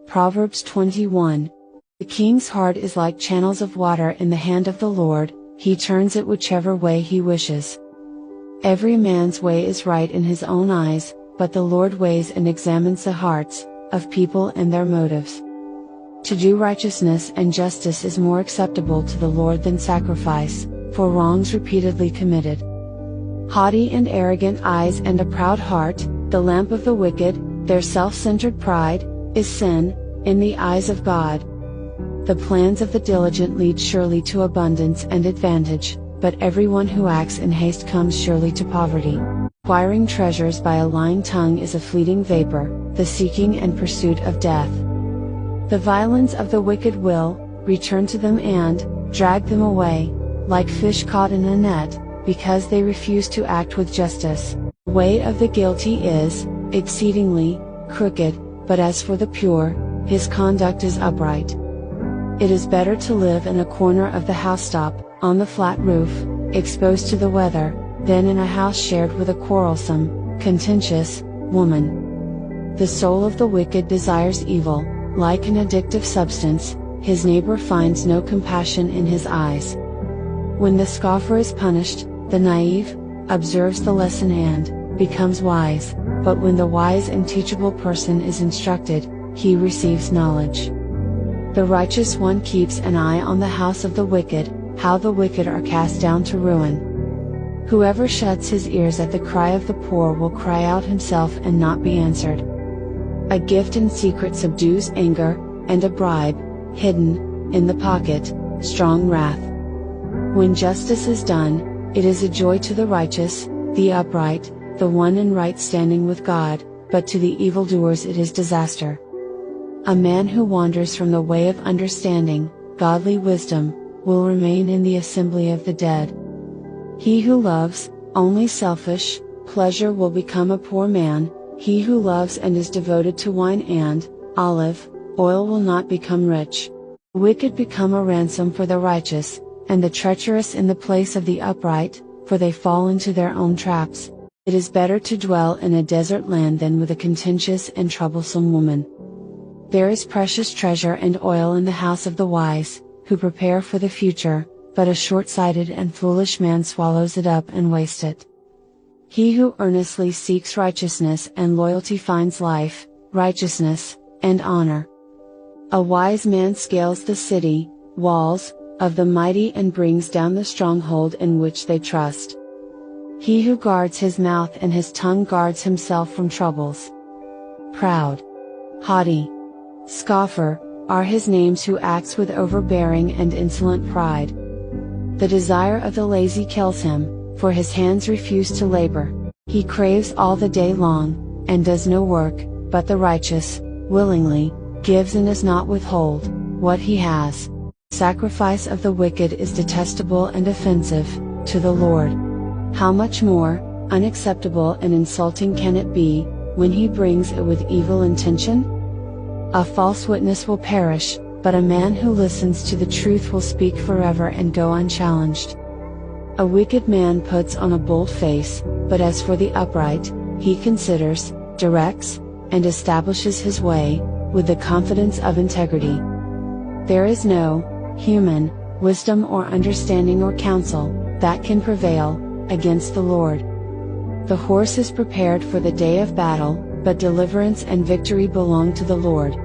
Proverbs 21. The king's heart is like channels of water in the hand of the Lord, he turns it whichever way he wishes. Every man's way is right in his own eyes, but the Lord weighs and examines the hearts of people and their motives. To do righteousness and justice is more acceptable to the Lord than sacrifice, for wrongs repeatedly committed. Haughty and arrogant eyes and a proud heart, the lamp of the wicked, their self-centered pride, is sin, in the eyes of God. The plans of the diligent lead surely to abundance and advantage, but everyone who acts in haste comes surely to poverty. Acquiring treasures by a lying tongue is a fleeting vapor, the seeking and pursuit of death. The violence of the wicked will return to them and drag them away, like fish caught in a net, because they refuse to act with justice. The way of the guilty is exceedingly crooked, but as for the pure, his conduct is upright. It is better to live in a corner of the housetop, on the flat roof, exposed to the weather, than in a house shared with a quarrelsome, contentious woman. The soul of the wicked desires evil, like an addictive substance, his neighbor finds no compassion in his eyes. When the scoffer is punished, the naive observes the lesson and becomes wise, but when the wise and teachable person is instructed, he receives knowledge. The righteous one keeps an eye on the house of the wicked, how the wicked are cast down to ruin. Whoever shuts his ears at the cry of the poor will cry out himself and not be answered. A gift in secret subdues anger, and a bribe, hidden in the pocket, strong wrath. When justice is done, it is a joy to the righteous, the upright, the one in right standing with God, but to the evildoers it is disaster. A man who wanders from the way of understanding, godly wisdom, will remain in the assembly of the dead. He who loves only selfish pleasure will become a poor man. He who loves and is devoted to wine and olive oil will not become rich. The wicked become a ransom for the righteous, and the treacherous in the place of the upright, for they fall into their own traps. It is better to dwell in a desert land than with a contentious and troublesome woman. There is precious treasure and oil in the house of the wise, who prepare for the future, but a short-sighted and foolish man swallows it up and wastes it. He who earnestly seeks righteousness and loyalty finds life, righteousness, and honor. A wise man scales the city walls of the mighty and brings down the stronghold in which they trust. He who guards his mouth and his tongue guards himself from troubles. Proud, haughty, scoffer, are his names who acts with overbearing and insolent pride. The desire of the lazy kills him, for his hands refuse to labor. He craves all the day long, and does no work, but the righteous, willingly, gives and does not withhold what he has. Sacrifice of the wicked is detestable and offensive to the Lord. How much more unacceptable and insulting can it be, when he brings it with evil intention? A false witness will perish, but a man who listens to the truth will speak forever and go unchallenged. A wicked man puts on a bold face, but as for the upright, he considers, directs, and establishes his way, with the confidence of integrity. There is no human wisdom or understanding or counsel that can prevail against the Lord. The horse is prepared for the day of battle, but deliverance and victory belong to the Lord.